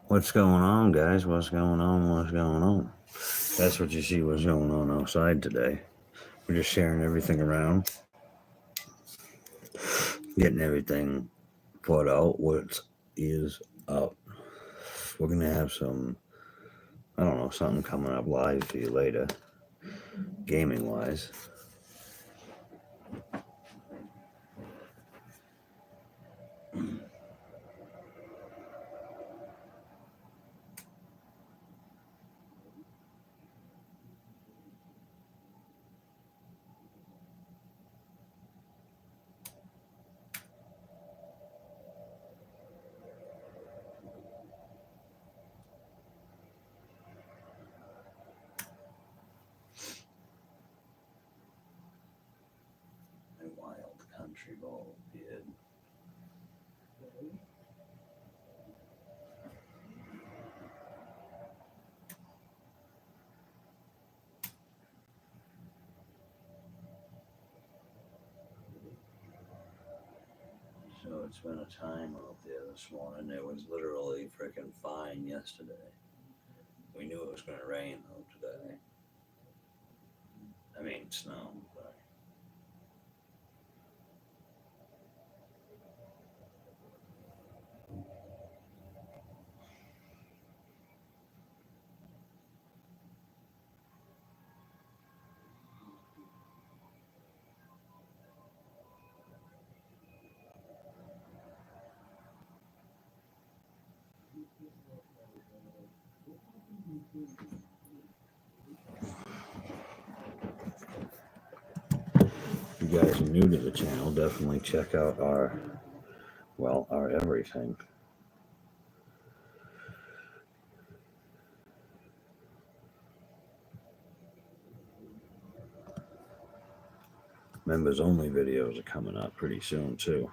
What's going on, guys? What's going on? What's going on? That's what you see what's going on outside today. We're just sharing everything around, getting everything put out. What is up? We're going to have some, I don't know, something coming up live for you later, gaming wise. A wild country ball beard. So it's been a time out there this morning. It was literally freaking fine yesterday. We knew it was going to rain though today. I mean, snow. But if you guys are new to the channel, definitely check out our everything. Members only videos are coming up pretty soon too.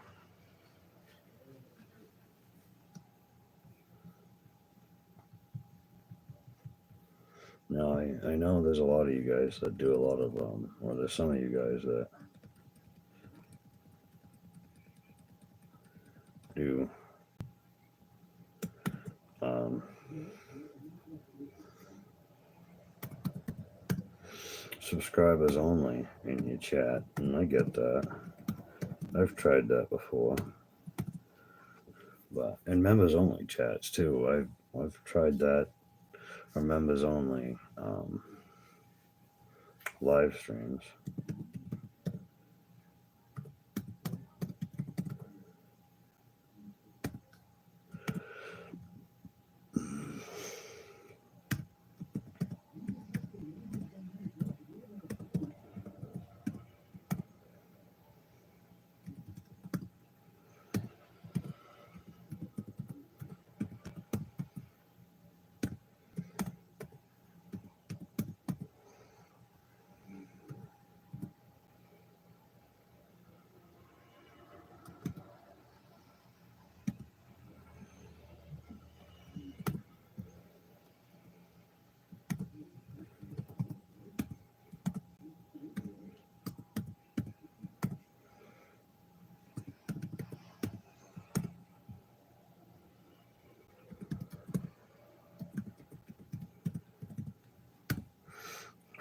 Now I know there's a lot of you guys that do a lot of or there's some of you guys that do um, subscribers only in your chat, and I get that. I've tried that before, but and members only chats too. I've tried that, or members only live streams.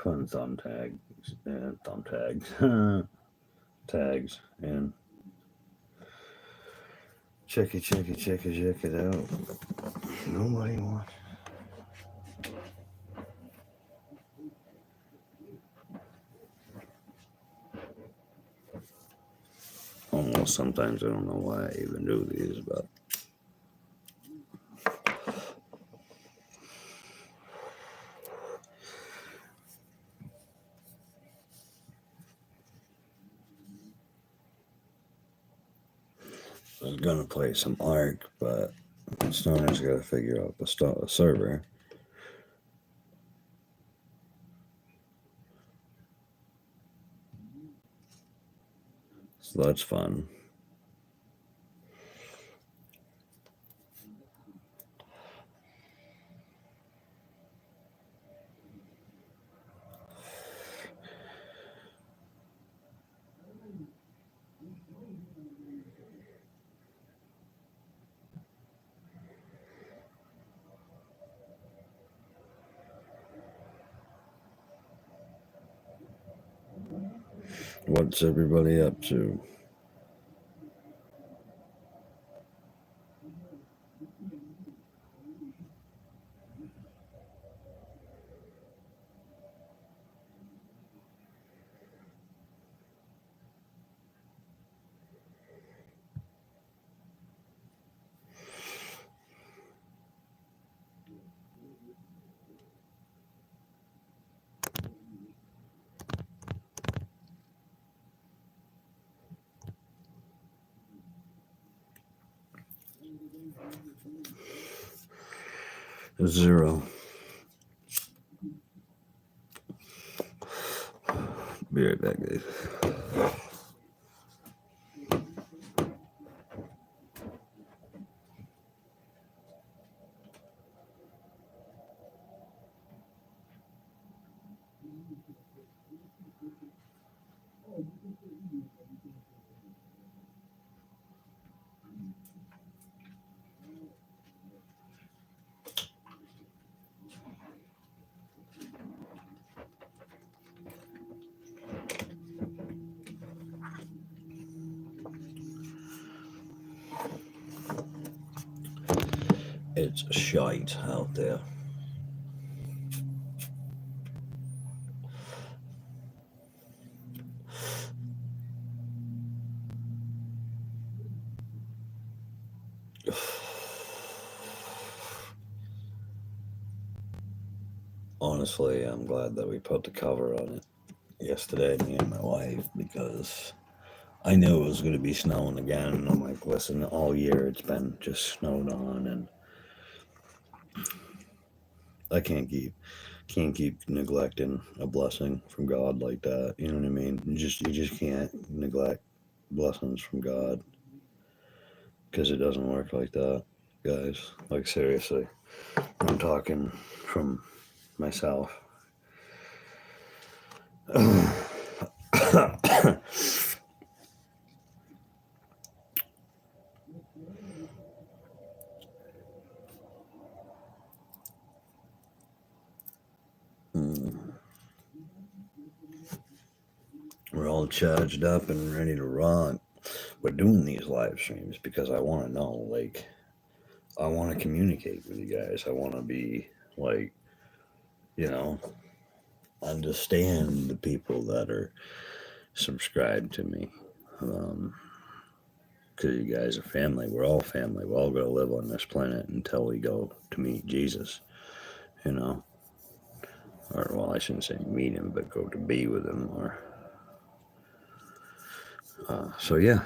Fun thumb tags, tags, and check it out. Nobody wants. Almost sometimes I don't know why I even do these, but I was gonna play some Ark, but Stoner's got to figure out the server. So that's fun. What's everybody up to? Zero. Be right back, guys. It's shite out there. Honestly, I'm glad that we put the cover on it yesterday, me and my wife, because I knew it was going to be snowing again. And I'm like, listen, all year it's been just snowed on, and I can't keep neglecting a blessing from God like that. You know what I mean? You just can't neglect blessings from God, because it doesn't work like that, guys. Like, seriously, I'm talking from myself. We're all charged up and ready to rock. We're doing these live streams because I want to know, like, I want to communicate with you guys. I want to be, like, you know, understand the people that are subscribed to me. Because you guys are family. We're all family. We're all going to live on this planet until we go to meet Jesus, you know? Or, well, I shouldn't say meet him, but go to be with him. Or, so, yeah.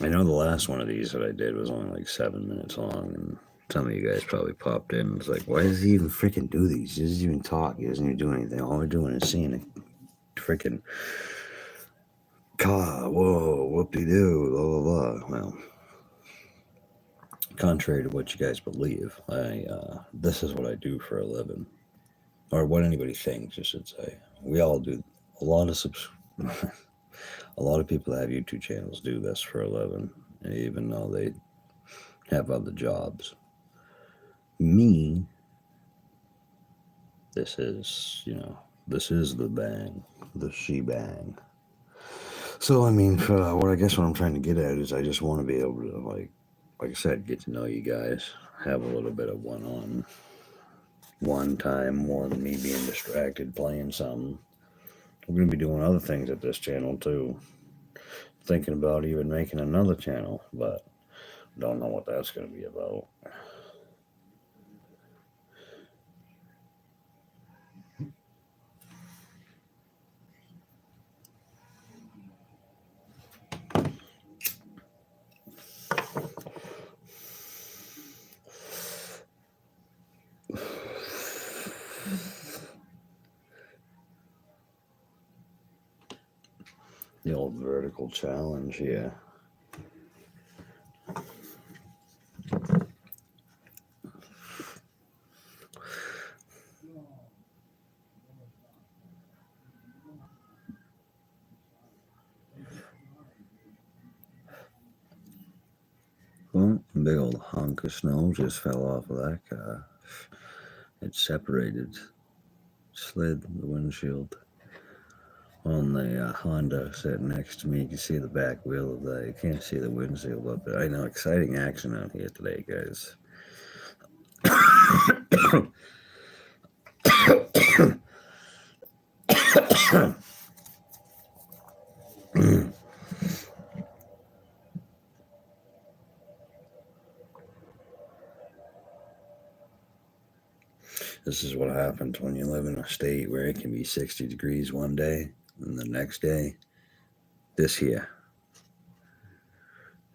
I know the last one of these that I did was only like 7 minutes long, and some of you guys probably popped in and was like, why does he even freaking do these? He doesn't even talk. He doesn't even do anything. All we're doing is seeing a freaking car. Whoa, whoop-de-doo, blah, blah, blah. Well, contrary to what you guys believe, this is what I do for a living. Or what anybody thinks, I should say. We all do. A lot of a lot of people that have YouTube channels do this for a living, even though they have other jobs. Me, this is the bang, the she-bang. So, I mean, what I guess what I'm trying to get at is I just want to be able to, like I said, get to know you guys, have a little bit of one-on-one time more than me being distracted playing something. We're going to be doing other things at this channel, too. Thinking about even making another channel, but don't know what that's going to be about. The old vertical challenge, yeah. Well, a big old hunk of snow just fell off of that car. It separated slid the windshield on the Honda sitting next to me. You can see the back wheel of that. You can't see the windshield up there. I know, exciting action out here today, guys. This is what happens when you live in a state where it can be 60 degrees one day and the next day, this here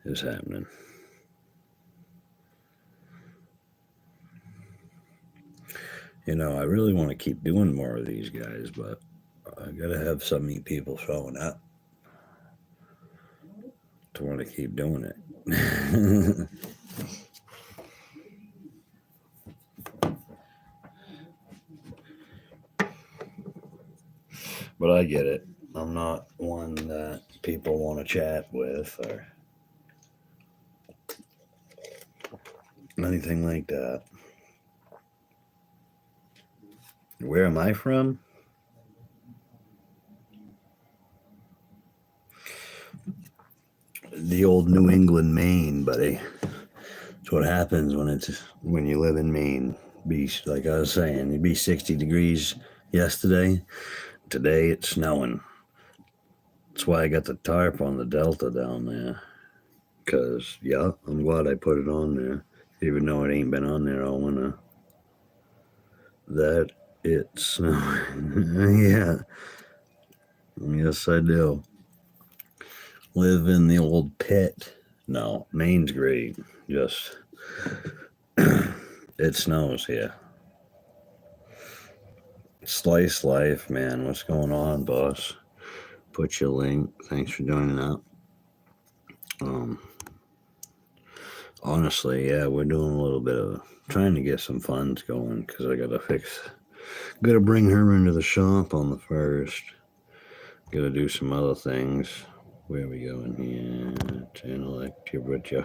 is happening. You know, I really want to keep doing more of these guys, but I gotta have so many people showing up to want to keep doing it. But I get it. I'm not one that people want to chat with or anything like that. Where am I from? The old New England, Maine, buddy. That's what happens when you live in Maine. Be like I was saying, it'd be 60 degrees yesterday. Today it's snowing. That's why I got the tarp on the Delta down there. Cause yeah, I'm glad I put it on there, even though it ain't been on there all winter. That it's snowing. Yeah. Yes, I do. Live in the old pit. No, Maine's great. Just it snows here. Slice life, man. What's going on, boss? Put your link. Thanks for joining up. Honestly, yeah, we're doing a little bit of trying to get some funds going because I gotta bring her into the shop on the 1st. Gotta do some other things. Where are we going here? Channel Activity.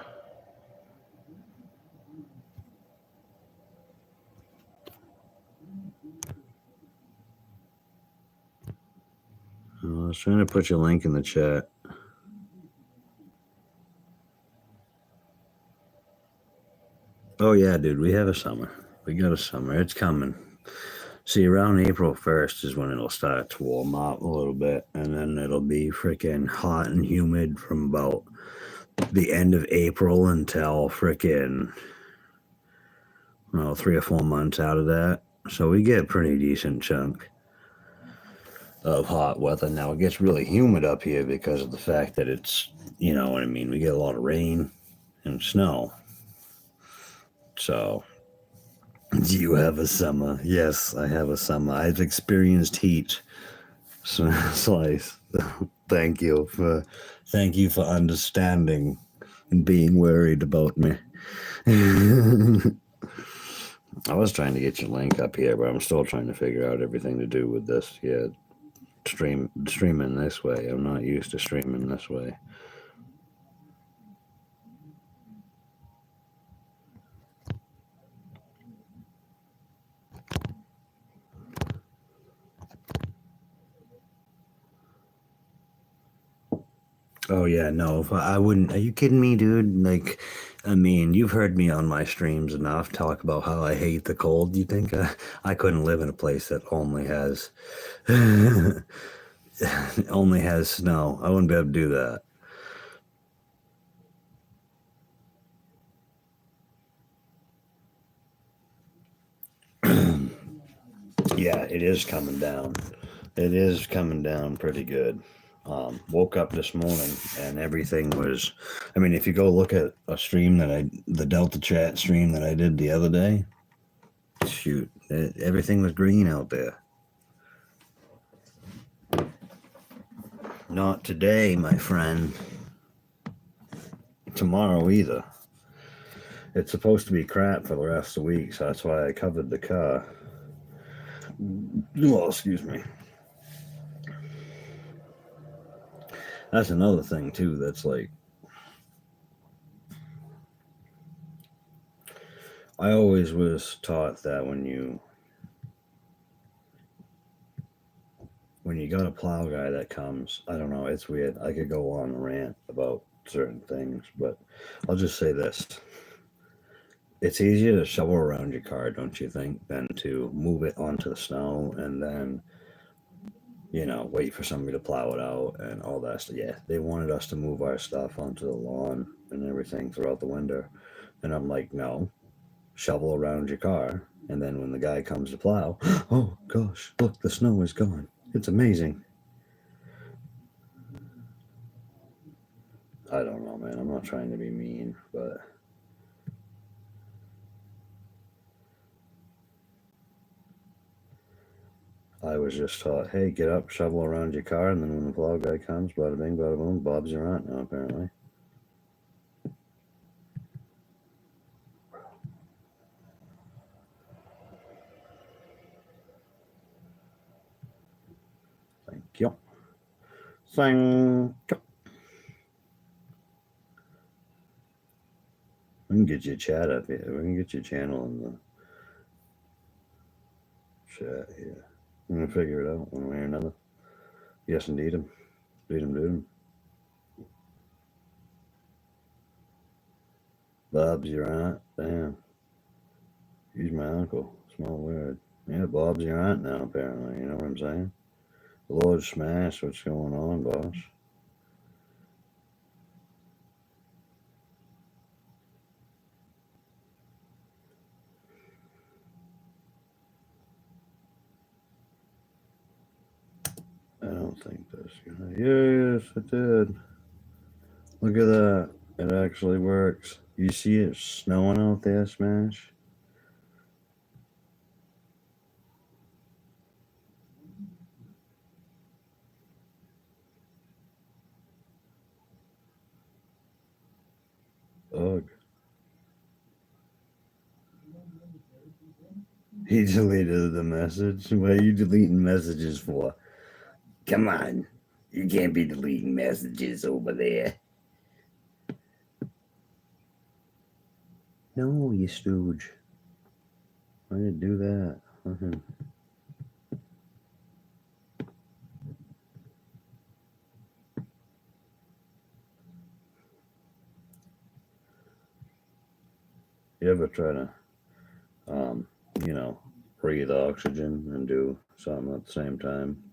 I was trying to put your link in the chat. Oh yeah, dude, we have a summer. We got a summer. It's coming. See, around April 1st is when it'll start to warm up a little bit, and then it'll be freaking hot and humid from about the end of April until freaking 3 or 4 months out of that. So we get a pretty decent chunk of hot weather. Now it gets really humid up here because of the fact that it's, you know what I mean, we get a lot of rain and snow. So, do you have a summer? Yes, I have a summer. I've experienced heat. Slice. Thank you for understanding and being worried about me. I was trying to get your link up here, but I'm still trying to figure out everything to do with this. Yeah, streaming this way. I'm not used to streaming this way. Oh yeah, no, I wouldn't. Are you kidding me, dude? Like, I mean, you've heard me on my streams enough talk about how I hate the cold. You think I couldn't live in a place that only has only has snow? I wouldn't be able to do that. Yeah, it is coming down. It is coming down pretty good. Woke up this morning and everything was. I mean, if you go look at a stream the Delta Chat stream that I did the other day, shoot, everything was green out there. Not today, my friend. Tomorrow either. It's supposed to be crap for the rest of the week, so that's why I covered the car. Oh, excuse me. That's another thing too. That's like, I always was taught that when you when you got a plow guy that comes, I don't know, it's weird. I could go on a rant about certain things, but I'll just say this. It's easier to shovel around your car, don't you think, than to move it onto the snow and then, wait for somebody to plow it out and all that stuff. Yeah, they wanted us to move our stuff onto the lawn and everything throughout the winter. And I'm like, no, shovel around your car. And then when the guy comes to plow, oh gosh, look, the snow is gone. It's amazing. I don't know, man. I'm not trying to be mean, but I was just taught, hey, get up, shovel around your car, and then when the plow guy comes, bada bing, bada boom, Bob's your aunt now, apparently. Thank you. Thank you. We can get your chat up here. We can get your channel in the chat here. I'm going to figure it out one way or another. Yes, indeed. Dude. Bob's your aunt. Damn. He's my uncle. Small word. Yeah, Bob's your aunt now, apparently. You know what I'm saying? Lord Smash, what's going on, boss? I don't think that's gonna. Yes, it did. Look at that. It actually works. You see it snowing out there, Smash? Ugh. He deleted the message. What are you deleting messages for? Come on. You can't be deleting messages over there. No, you stooge. Why did you do that? You ever try to, breathe oxygen and do something at the same time?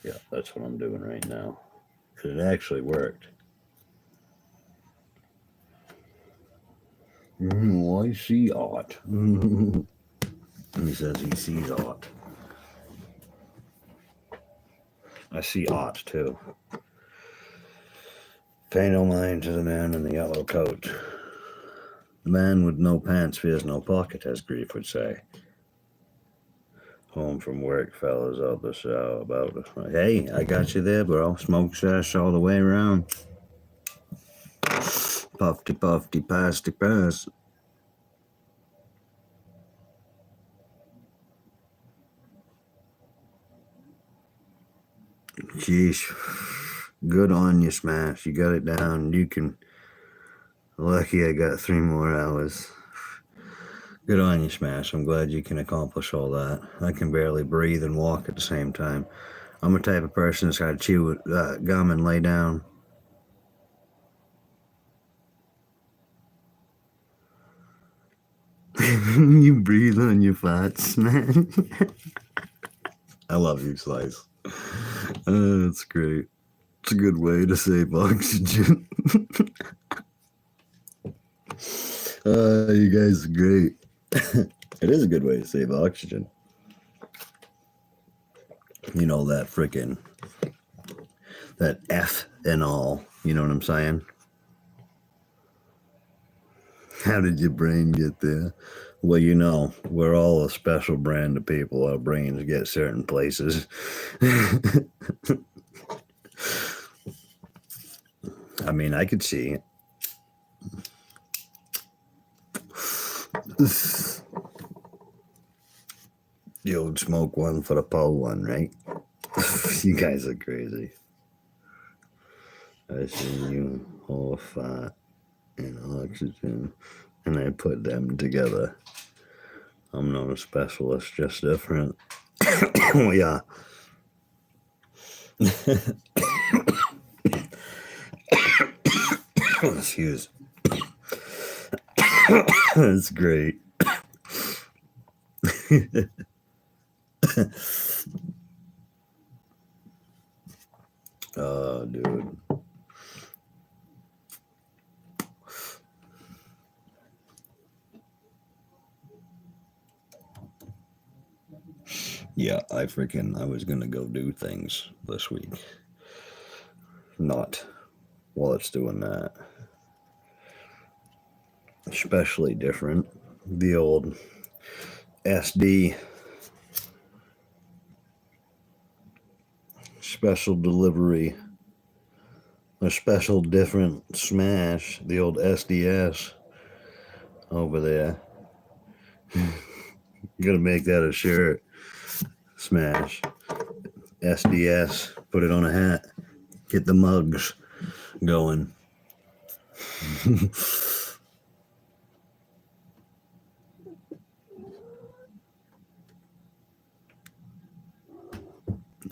Yeah, that's what I'm doing right now. It actually worked. I see art. He says he sees art. I see art too. Pay no mind to the man in the yellow coat. The man with no pants fears no pocket, as Grief would say. Home from work, fellas, out the show about us. Hey, I got you there, bro. Smoke sesh all the way around. Puffy, puffy, pasty, pass. Sheesh. Good on you, Smash. You got it down. You can. Lucky I got 3 more hours. Good on you, Smash. I'm glad you can accomplish all that. I can barely breathe and walk at the same time. I'm the type of person that's got to chew gum and lay down. You breathe on your farts, man. I love you, Slice. That's great. It's a good way to save oxygen. You guys are great. It is a good way to save oxygen. You know, that freaking, that F and all. You know what I'm saying? How did your brain get there? Well, we're all a special brand of people. Our brains get certain places. I mean, I could see it. The old smoke one for the pole one, right? You guys are crazy. I seen you all fat and oxygen, and I put them together. I'm not a specialist, just different. Yeah. Excuse. That's great. Oh, dude. Yeah, I was gonna go do things this week. Not while it's doing that. Especially different. The old SD special delivery, a special different smash, the old SDS over there. Gonna make that a shirt. Smash. SDS. Put it on a hat. Get the mugs going.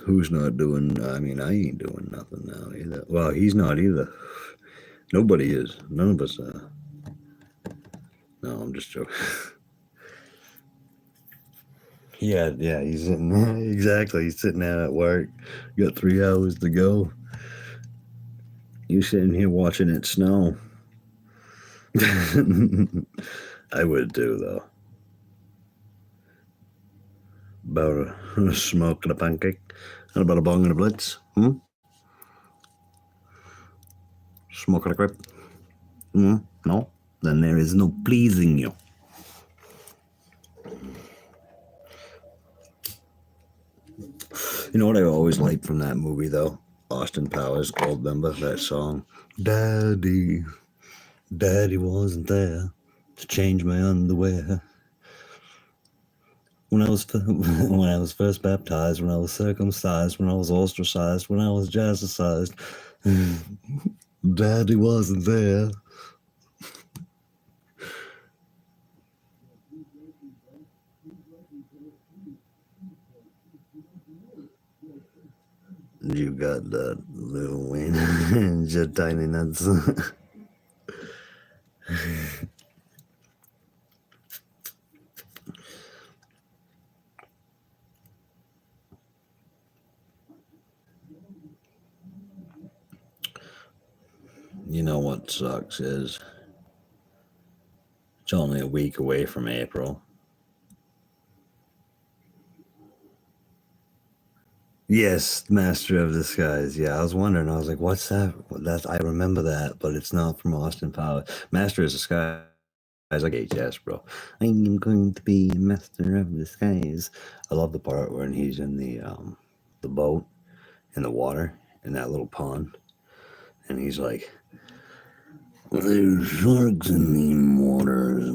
Who's not doing? I mean, I ain't doing nothing now either. Well, he's not either. Nobody is. None of us are. No, I'm just joking. Yeah, he's sitting there. Exactly. He's sitting there at work. Got 3 hours to go. You sitting here watching it snow. I would too, though. About a smoke and a pancake. And about a bong and a blitz. Smoke and a crepe. No? Then there is no pleasing you. You know what I always liked from that movie, though? Austin Powers, Goldmember, that song. Daddy wasn't there to change my underwear. When I was first baptized, when I was circumcised, when I was ostracized, when I was jazzicized, Daddy wasn't there. You got that little Wayne and your tiny nuts. You know what sucks is it's only a week away from April. Yes, Master of Disguise. Yeah, I was wondering. I was like, "What's that?" That's I remember that, but it's not from Austin Powers. Master of Disguise. Like HS, bro. I am going to be Master of Disguise. I love the part when he's in the boat in the water in that little pond, and he's like, "There's sharks in these waters."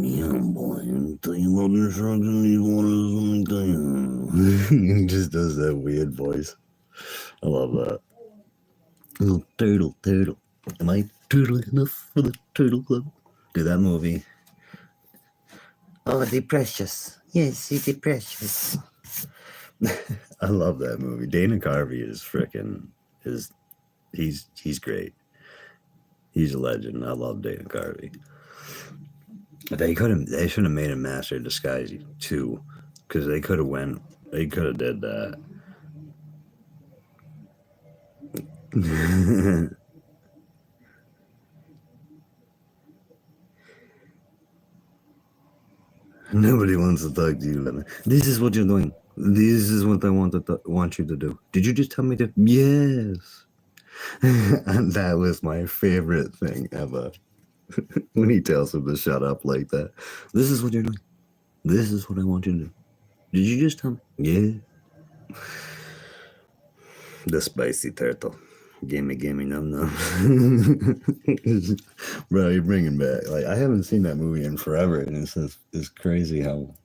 Yeah, boy. I'll tell you about the sharks in these waters. Let me tell you. He just does that weird voice. I love that. Little turtle. Am I turtle enough for the turtle club? Dude, that movie. Oh, the precious. Yes, the precious. I love that movie. Dana Carvey is freaking he's great. He's a legend. I love Dana Carvey. They should have made a Master of Disguise too, because they could have did that. Nobody wants to talk to you, Lemon. This is what you're doing. This is what I want you to do. Did you just tell me to? Yes. And that was my favorite thing ever. When he tells him to shut up like that. This is what you're doing. This is what I want you to do. Did you just tell me? Yeah. The spicy turtle. Gimme, num num. Bro, you're bringing back. Like I haven't seen that movie in forever, and it's crazy how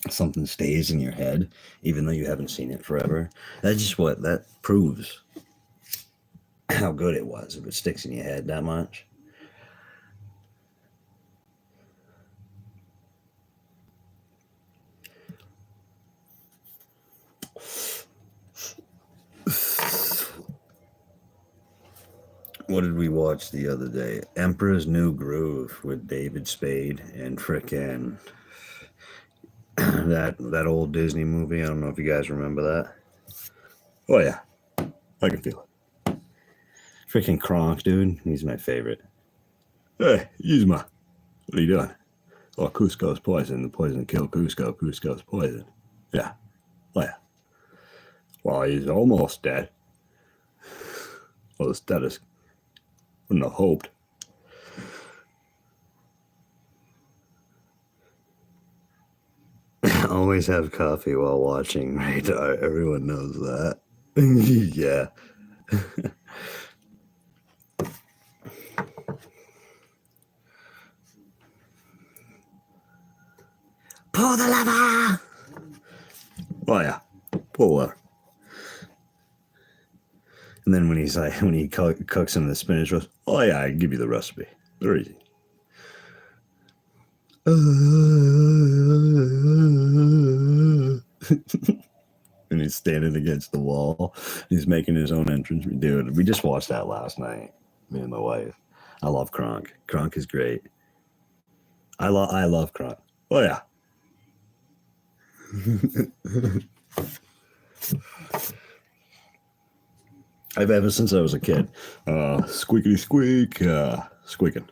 something stays in your head even though you haven't seen it forever. That's just what that proves how good it was if it sticks in your head that much. what did we watch the other day? Emperor's New Groove with David Spade and frickin' that old Disney movie. I don't know if you guys remember that. Oh yeah, I can feel it. Freaking Kronk, dude. He's my favorite. Hey, Yzma. What are you doing? Oh, Cusco's poison. The poison killed Cusco. Cusco's poison. Yeah. Oh yeah. Well, he's almost dead. Well, the status wouldn't have hoped. Always have coffee while watching Radar. Everyone knows that. Yeah. Pull the lever! Oh yeah, pull the lever. And then when he's like, when he cooks him the spinach roast, oh yeah, I can give you the recipe. Very easy. And he's standing against the wall. He's making his own entrance. Dude, we just watched that last night, me and my wife. I love Kronk. Kronk is great. I love Kronk. Oh yeah. I've ever since I was a kid. Squeakity squeak, squeaking.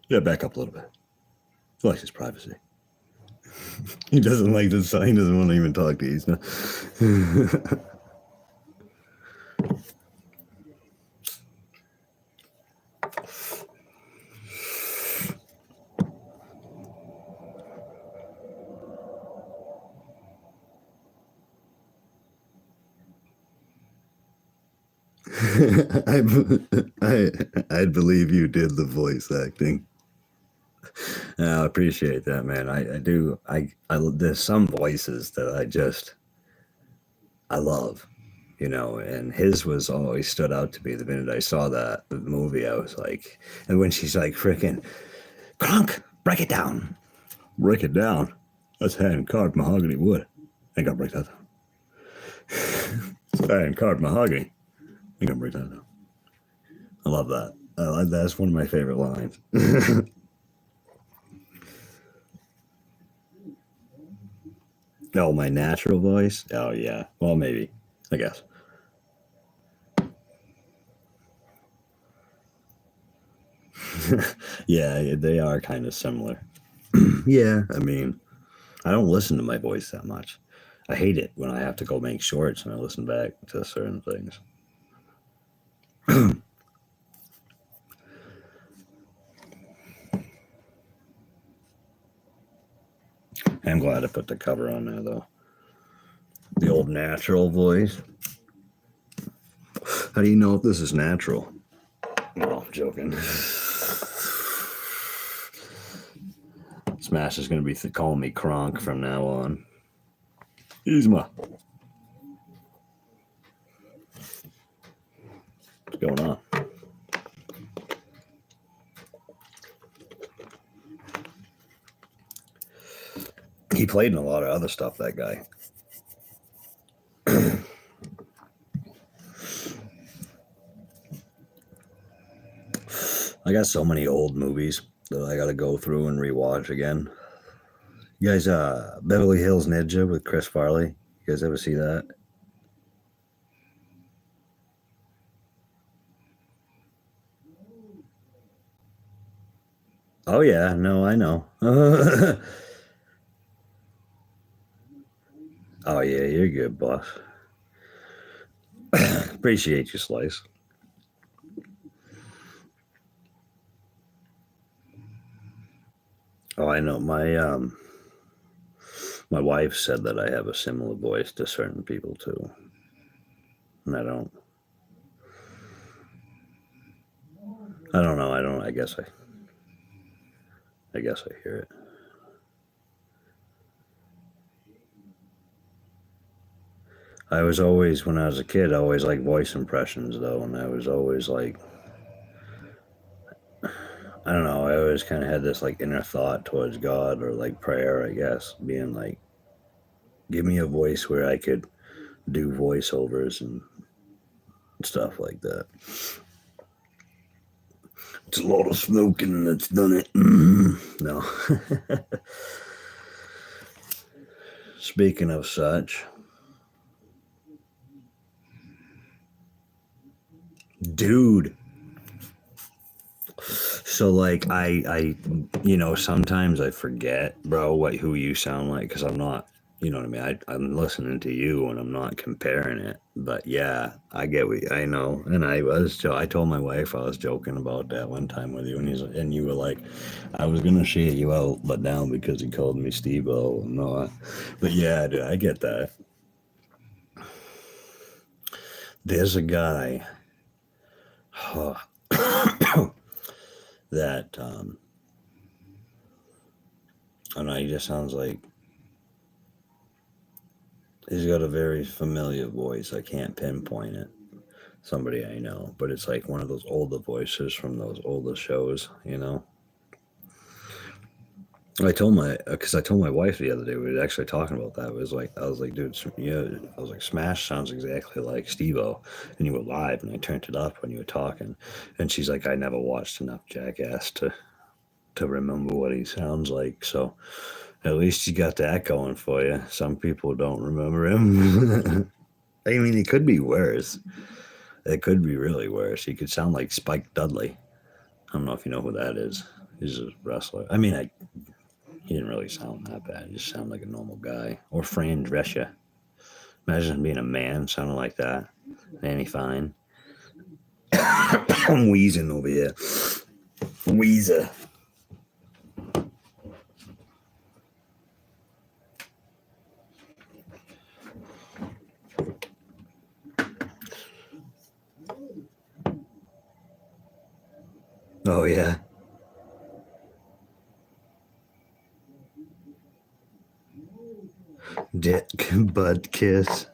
Yeah, back up a little bit. He likes his privacy. He doesn't like this. He doesn't want to even talk to you. I'd believe you did the voice acting. I appreciate that, man. I do. There's some voices that I love, and his was always stood out to me. The minute I saw that movie, I was like, and when she's like, freaking, Kronk, break it down. Break it down? That's hand carved mahogany wood. Ain't gonna break that down. It's hand carved mahogany. Ain't gonna break that down. I love that. That's one of my favorite lines. Oh, my natural voice? Oh, yeah. Well, maybe. I guess. Yeah, they are kind of similar. Yeah, I mean, I don't listen to my voice that much. I hate it when I have to go make shorts and I listen back to certain things. I'm glad I put the cover on there, though. The old natural voice. How do you know if this is natural? No, I'm joking. Smash is going to be calling me Kronk from now on. Yzma. What's going on? He played in a lot of other stuff, that guy. I got so many old movies that I got to go through and rewatch again. You guys, Beverly Hills Ninja with Chris Farley. You guys ever see that? Oh yeah, no, I know. Oh yeah, you're good, boss. Appreciate you, Slice. Oh, I know. My wife said that I have a similar voice to certain people too, and I don't. I don't know. I don't. I guess I hear it. I was always, when I was a kid, I always like voice impressions though, and I was always like, I don't know. I always kind of had this like inner thought towards God or like prayer, I guess, being like, give me a voice where I could do voiceovers and stuff like that. It's a lot of smoking that's done it. No. Speaking of such, dude. So like sometimes I forget, bro, who you sound like because I'm not, you know what I mean. I'm listening to you and I'm not comparing it. But yeah, I get what I know. And I told my wife I was joking about that one time with you, and you were like, I was gonna share you out, but now because he called me Steve-O, I'm not. But yeah, dude, I get that. There's a guy that I don't know. He just sounds like he's got a very familiar voice. I can't pinpoint it. Somebody I know, but it's like one of those older voices from those older shows, you know. I told my wife the other day, we were actually talking about that. It was like, I was like, dude, yeah, I was like, Smash sounds exactly like Steve-O, and you were live, and I turned it up when you were talking, and she's like, I never watched enough Jackass to remember what he sounds like, so at least you got that going for you. Some people don't remember him. I mean, it could be worse. It could be really worse. He could sound like Spike Dudley. I don't know if you know who that is. He's a wrestler. I mean, he didn't really sound that bad. He just sounded like a normal guy. Or Fran Drescher. Imagine being a man sounding like that. Danny Fine. I'm wheezing over here. Wheezer. Oh, yeah. Dick Bud Kiss.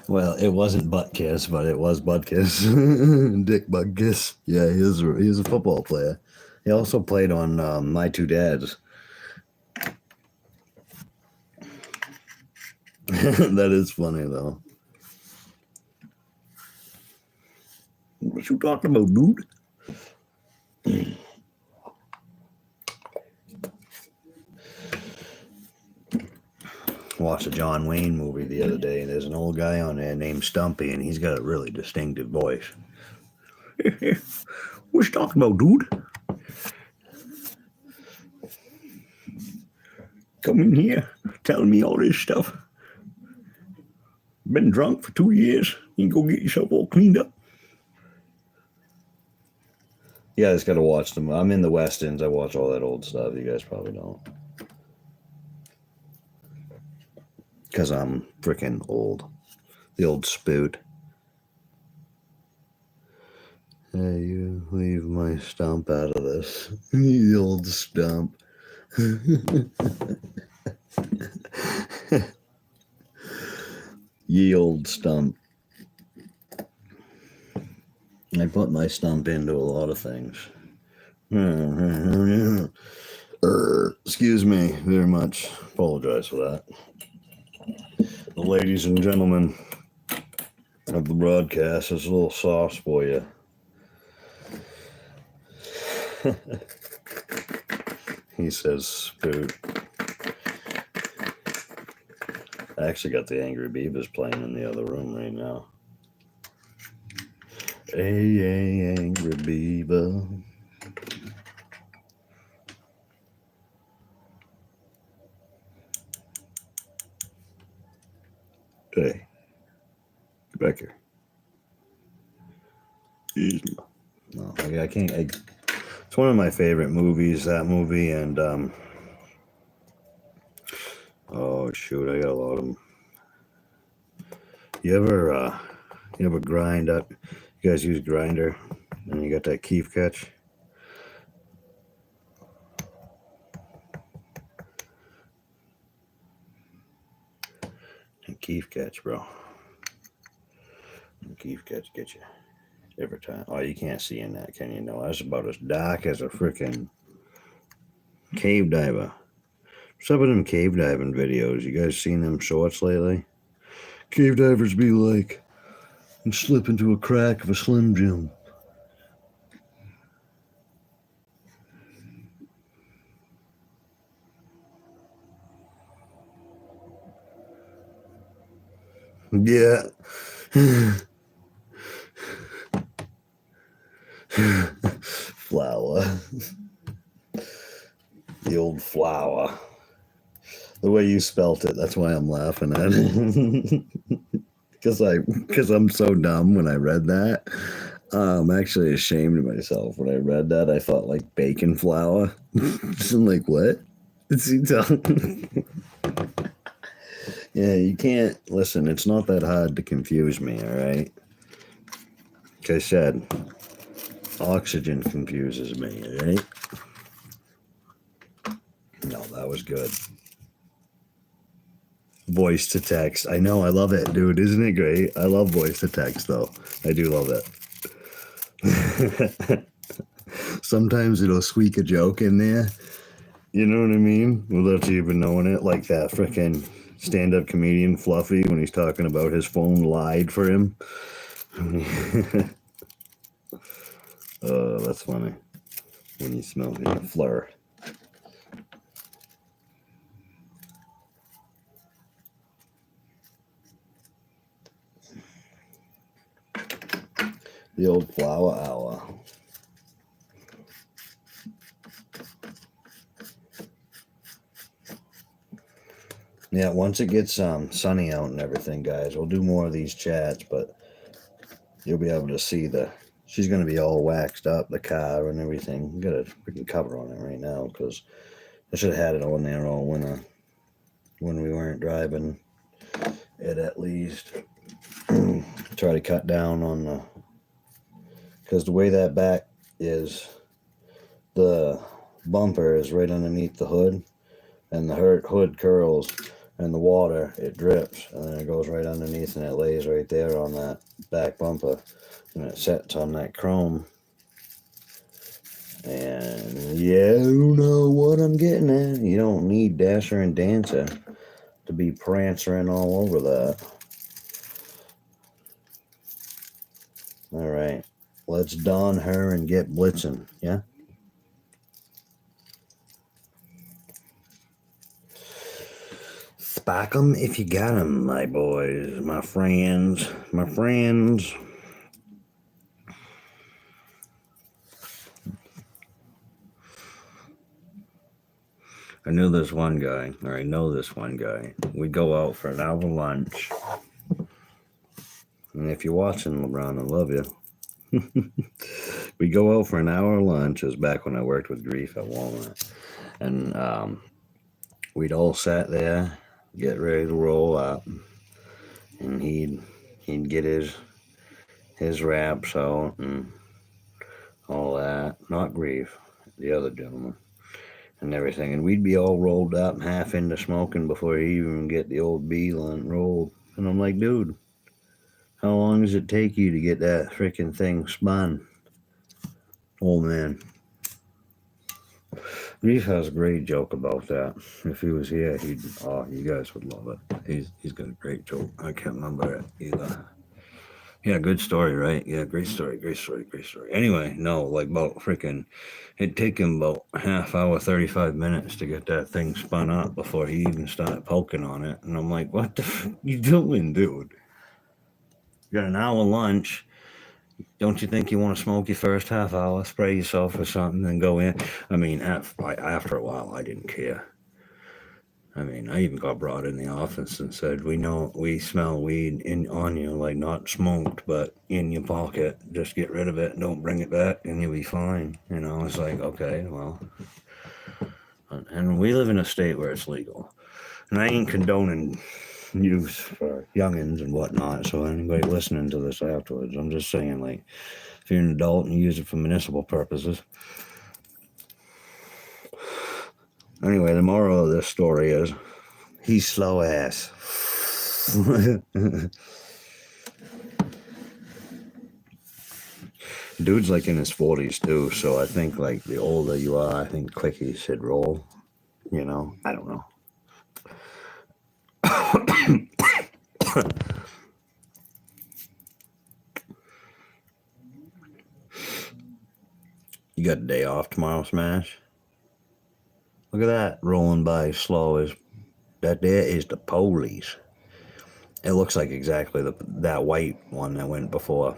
Well, it wasn't Butt Kiss, but it was Bud Kiss. Dick Bud Kiss. Yeah, he was a football player. He also played on My Two Dads. That is funny, though. What you talking about, dude? Watched a John Wayne movie the other day, and there's an old guy on there named Stumpy, and he's got a really distinctive voice. What you talking about, dude? Come in here, telling me all this stuff. Been drunk for 2 years. You can go get yourself all cleaned up. Yeah, I just gotta watch them. I'm in the West Ends. I watch all that old stuff. You guys probably don't. Because I'm freaking old. The old spoot. Hey, you leave my stump out of this. The old stump. Ye old stump. I put my stump into a lot of things. Excuse me very much. Apologize for that. The ladies and gentlemen of the broadcast, is a little sauce for you. He says spoot. I actually got the Angry Beavers playing in the other room right now. Hey, Angry Beaver. Hey, get back here. No, I can't. It's one of my favorite movies, that movie, and oh shoot, I got a lot of them. You ever grind up? You guys use grinder, and you got that Keef catch. And Keef catch, bro. And Keef catch get you every time. Oh, you can't see in that, can you? No, that's about as dark as a freaking cave diver. Some of them cave diving videos. You guys seen them shorts lately? Cave divers be like, and slip into a crack of a Slim Jim. Yeah. Flower. The old flower. The way you spelt it, that's why I'm laughing at it. Because I'm so dumb when I read that. I'm actually ashamed of myself when I read that. I thought like bacon flour. I'm like, what? Is he talking? Yeah, you can't listen. It's not that hard to confuse me. All right. Like I said, oxygen confuses me. All right. No, that was good. Voice to text. I know. I love it, dude. Isn't it great? I love voice to text, though. I do love it. Sometimes it'll squeak a joke in there. You know what I mean? Without you even knowing it. Like that freaking stand-up comedian Fluffy when he's talking about his phone lied for him. Oh, that's funny. When you smell the fleur. The old flower hour. Yeah, once it gets sunny out and everything, guys, we'll do more of these chats, but you'll be able to see she's going to be all waxed up, the car and everything. Got a freaking cover on it right now because I should have had it on there all winter when we weren't driving it at least. Try to cut down on because the way that back is, the bumper is right underneath the hood, and the hood curls, and the water, it drips, and then it goes right underneath, and it lays right there on that back bumper, and it sets on that chrome. And you know what I'm getting at. You don't need Dasher and Dancer to be prancing all over that. All right, let's don her and get blitzing, yeah? Spike 'em if you got 'em, my boys, my friends, my friends. I know this one guy. We go out for an hour lunch. And if you're watching, LeBron, I love you. We go out for an hour lunch. It was back when I worked with Grief at Walmart. And we'd all sat there, get ready to roll up. And he'd get his wraps out and all that. Not Grief, the other gentleman. And everything, and we'd be all rolled up, half into smoking before he even get the old blunt rolled. And I'm like, dude, how long does it take you to get that freaking thing spun? Oh man, Reef has a great joke about that. If he was here, you guys would love it. He's got a great joke. I can't remember it either. Yeah, good story, right? Yeah, great story. Anyway, no, like about freaking, it'd take him about half hour, 35 minutes to get that thing spun up before he even started poking on it. And I'm like, what the fuck you doing, dude? You got an hour lunch. Don't you think you want to smoke your first half hour, spray yourself or something, then go in? I mean, after a while, I didn't care. I mean, I even got brought in the office and said, we smell weed on you, like not smoked, but in your pocket. Just get rid of it. Don't bring it back and you'll be fine. You know, it's like, okay, well. And we live in a state where it's legal. And I ain't condoning use for youngins and whatnot. So anybody listening to this afterwards, I'm just saying, like, if you're an adult and you use it for municipal purposes. Anyway, the moral of this story is he's slow ass. Dude's like in his 40s too, so I think like the older you are, I think quickies should roll. You know, I don't know. You got a day off tomorrow, Smash? Look at that rolling by slow as that. There is the police. It looks like exactly that white one that went before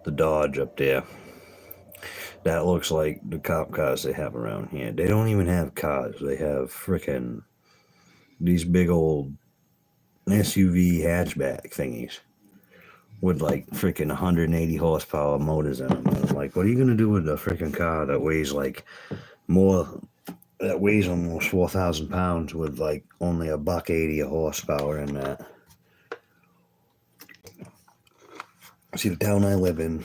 the Dodge up there. That looks like the cop cars they have around here. They don't even have cars. They have frickin' these big old SUV hatchback thingies with like freaking 180 horsepower motors in them. And I'm like, what are you gonna do with a freaking car that weighs like more? That weighs almost 4,000 pounds with like only a $180 of horsepower in that. See, the town I live in,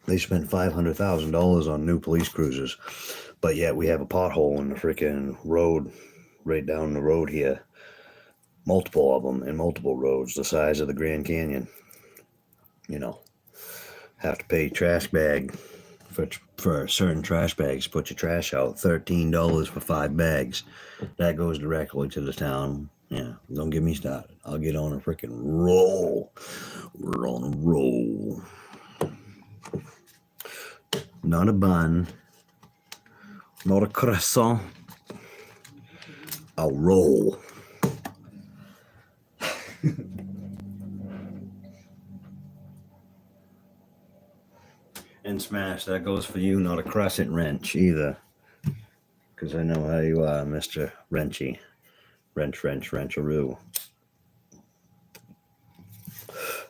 they spent $500,000 on new police cruisers, but yet we have a pothole in the freaking road right down the road here. Multiple of them in multiple roads, the size of the Grand Canyon. You know, have to pay trash bag for certain trash bags. Put your trash out. $13 for 5 bags. That goes directly to the town. Yeah, don't get me started. I'll get on a freaking roll. We're on a roll. Not a bun. Not a croissant. A roll. And Smash, that goes for you, not a crescent wrench either. Because I know how you are, Mr. Wrenchy. Wrencharoo.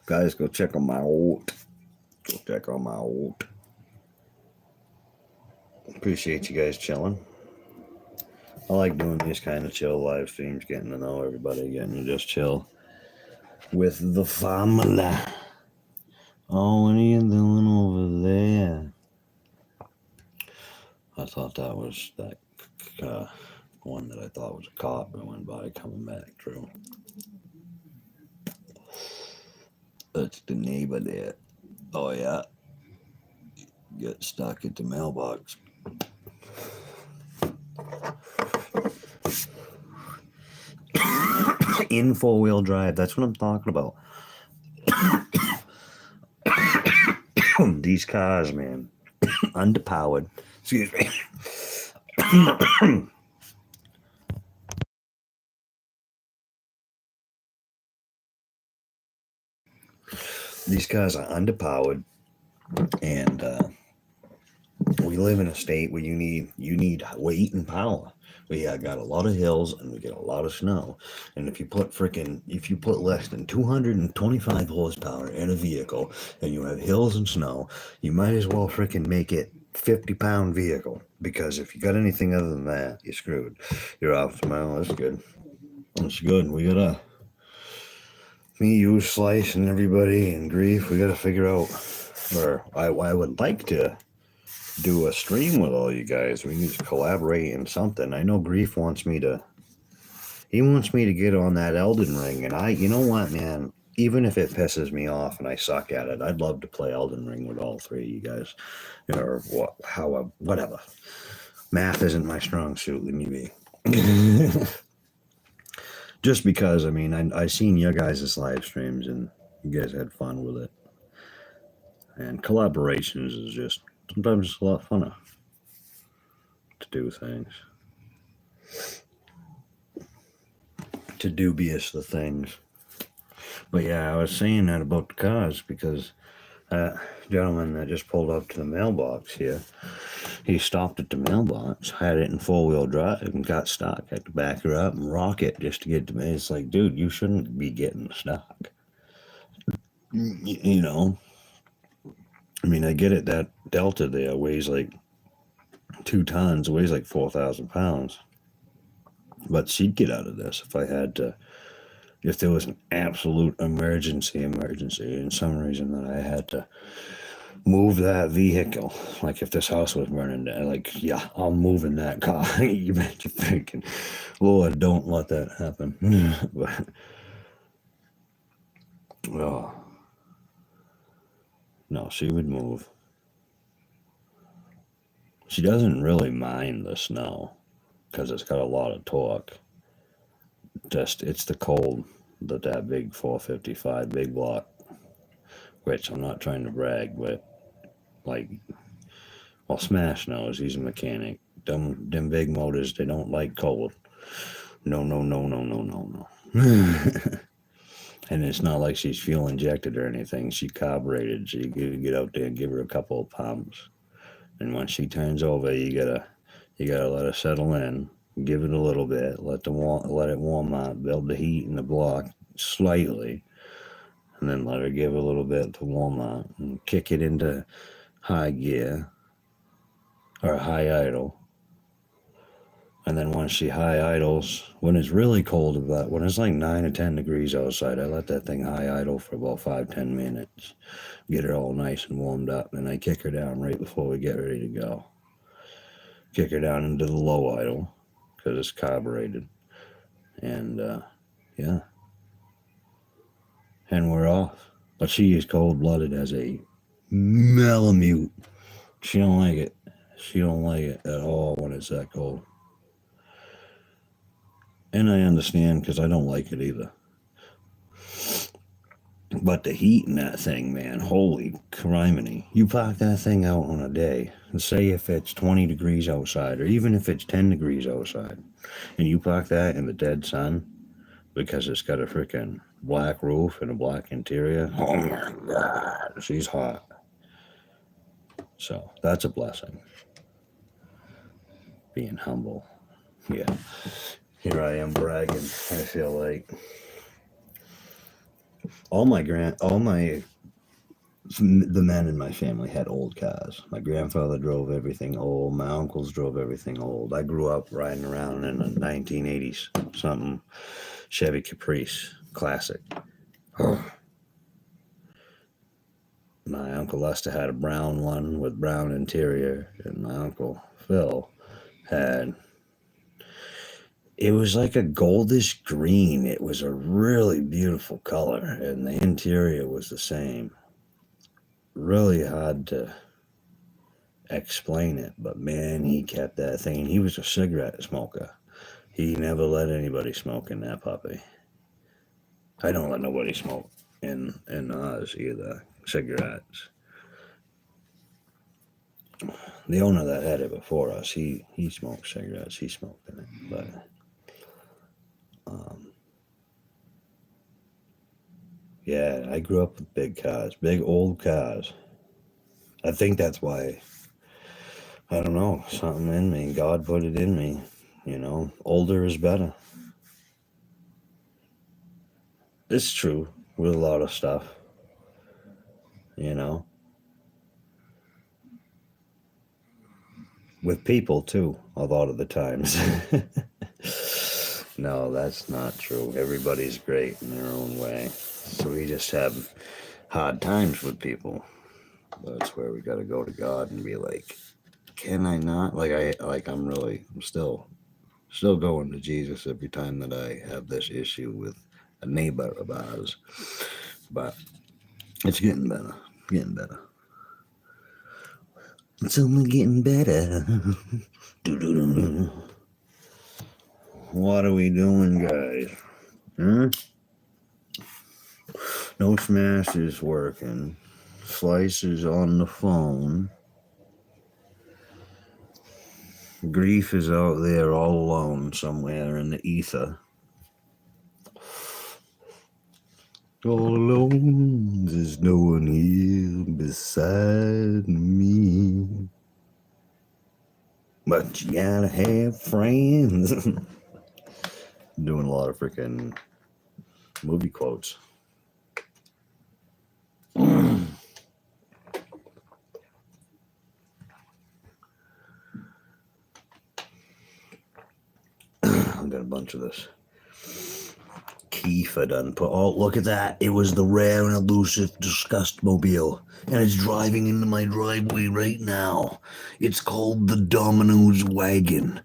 Guys, go check on my ult. Go check on my ult. Appreciate you guys chilling. I like doing these kind of chill live streams, getting to know everybody, getting to just chill with the family. Oh, what are you doing over there? I thought that was that one that I thought was a cop that went by coming back through. That's the neighbor there. Oh, yeah. Get stuck at the mailbox. In 4-wheel drive, that's what I'm talking about. These cars, man, underpowered. Excuse me. These cars are underpowered, and we live in a state where you need weight and power. We got a lot of hills and we get a lot of snow. And if you put less than 225 horsepower in a vehicle and you have hills and snow, you might as well freaking make it 50-pound vehicle, because if you got anything other than that, you're screwed. You're off tomorrow. That's good. That's good. We gotta, me, you, Slice, and everybody, and Grief, we gotta figure out, or I would like to do a stream with all you guys. We need to collaborate in something. I know Grief wants me to get on that Elden Ring, and you know what, man, even if it pisses me off and I suck at it, I'd love to play Elden Ring with all three of you guys, or whatever. Math isn't my strong suit, let me be. Just because, I mean, I seen your guys' live streams and you guys had fun with it, and collaborations is just sometimes it's a lot funner to do things. To dubious the things. But yeah, I was saying that about the cars because that gentleman that just pulled up to the mailbox here, he stopped at the mailbox, had it in 4-wheel drive, and got stuck. Had to back her up and rock it just to get to me. It's like, dude, you shouldn't be getting stuck. You know? I mean, I get it, that Delta there weighs like 2 tons, weighs like 4,000 pounds. But she'd get out of this if there was an absolute emergency, and some reason that I had to move that vehicle. Like if this house was burning down, like, yeah, I'm moving that car. You bet you're thinking, Lord, don't let that happen. But, oh, no, she would move. She doesn't really mind the snow because it's got a lot of torque. Just, it's the cold that big 455 big block, which I'm not trying to brag, but like, well, Smash knows, he's a mechanic. Them big motors, they don't like cold. No. And it's not like she's fuel injected or anything. She carbureted. So you get out there and give her a couple of pumps. And when she turns over, you gotta let her settle in. Give it a little bit. Let it warm up. Build the heat in the block slightly, and then let her give a little bit to warm up. And kick it into high gear or high idle. And then once she high idles, when it's really cold, when it's like 9 or 10 degrees outside, I let that thing high idle for about 5-10 minutes, get her all nice and warmed up, and I kick her down right before we get ready to go. Kick her down into the low idle because it's carbureted, and yeah, and we're off. But she is cold-blooded as a Malamute. She don't like it. She don't like it at all when it's that cold. And I understand because I don't like it either. But the heat in that thing, man, holy criminy. You park that thing out on a day, and say if it's 20 degrees outside, or even if it's 10 degrees outside, and you park that in the dead sun, because it's got a freaking black roof and a black interior, oh my God, she's hot. So that's a blessing. Being humble. Yeah. Here I am bragging, I feel like. The men in my family had old cars. My grandfather drove everything old. My uncles drove everything old. I grew up riding around in a 1980s something Chevy Caprice Classic. Oh. My Uncle Lester had a brown one with brown interior, and my Uncle Phil had, it was like a goldish green. It was a really beautiful color, and the interior was the same. Really hard to explain it, but man, he kept that thing. He was a cigarette smoker. He never let anybody smoke in that puppy. I don't let nobody smoke in Oz either. Cigarettes. The owner that had it before us, he smoked cigarettes. He smoked in it, but yeah, I grew up with big cars, big old cars. I think that's why. I don't know, something in me. God put it in me. Older is better. It's true with a lot of stuff. With people too, a lot of the times. No, that's not true. Everybody's great in their own way. So we just have hard times with people. That's where we got to go to God and be like, can I not? I'm still going to Jesus every time that I have this issue with a neighbor of ours. But it's getting better. It's only getting better. What are we doing, guys? No Smash is working. Slice is on the phone. Grief is out there all alone somewhere in the ether. All alone, there's no one here beside me. But you gotta have friends. Doing a lot of freaking movie quotes. I've got a bunch of this. Kiefer done put. Oh, look at that. It was the rare and elusive Disgust Mobile. And it's driving into my driveway right now. It's called the Domino's Wagon.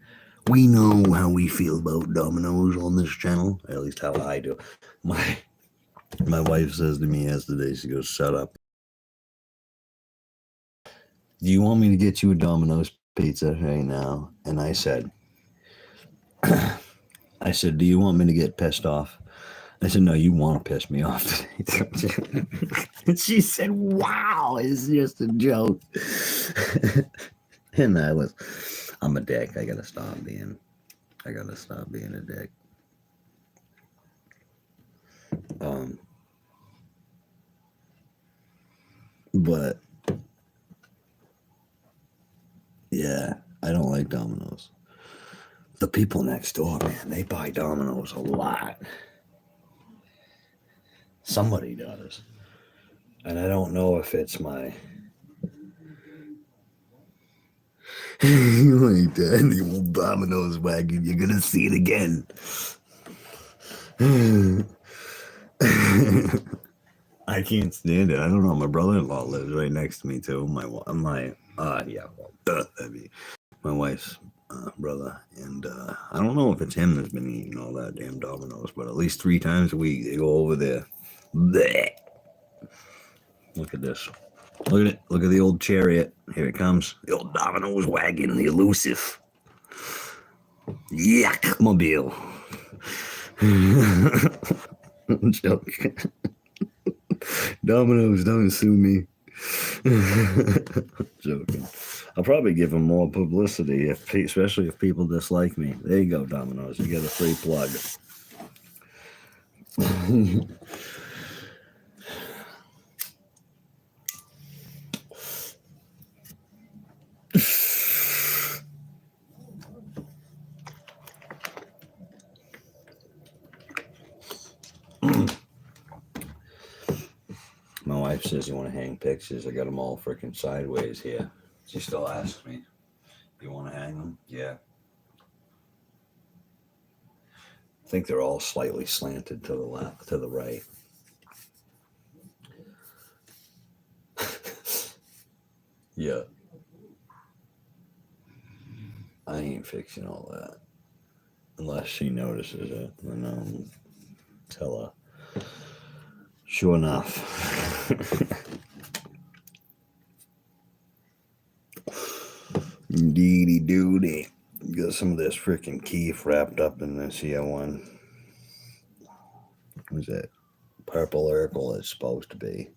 We know how we feel about Domino's on this channel. At least how I do. My wife says to me yesterday, she goes, shut up. Do you want me to get you a Domino's pizza right now? And I said, do you want me to get pissed off? I said, no, you want to piss me off today. She said, wow, it's just a joke. And I'm a dick. I gotta stop being a dick. But yeah, I don't like Domino's. The people next door, man, they buy Domino's a lot. Somebody does. And I don't know if it's my you ain't that the old Domino's wagon. You're gonna see it again. I can't stand it. I don't know. My brother-in-law lives right next to me too. That'd be my wife's brother, and I don't know if it's him that's been eating all that damn Domino's, but at least 3 times a week they go over there. Blech. Look at this. Look at it. Look at the old chariot. Here it comes. The old Domino's wagon, the elusive. Yuck, mobile. I'm joking. Domino's, don't sue me. Joking. I'll probably give them more publicity, especially if people dislike me. There you go, Domino's. You get a free plug. My wife says you want to hang pictures. I got them all freaking sideways here. She still asks me, "You want to hang them?" Yeah. I think they're all slightly slanted to the left, to the right. Yeah. I ain't fixing all that. Unless she notices it. Then I'll tell her. Sure enough. Indeedy doody. Got some of this freaking keef wrapped up in this here one. What's that? Purple Urkel it's supposed to be.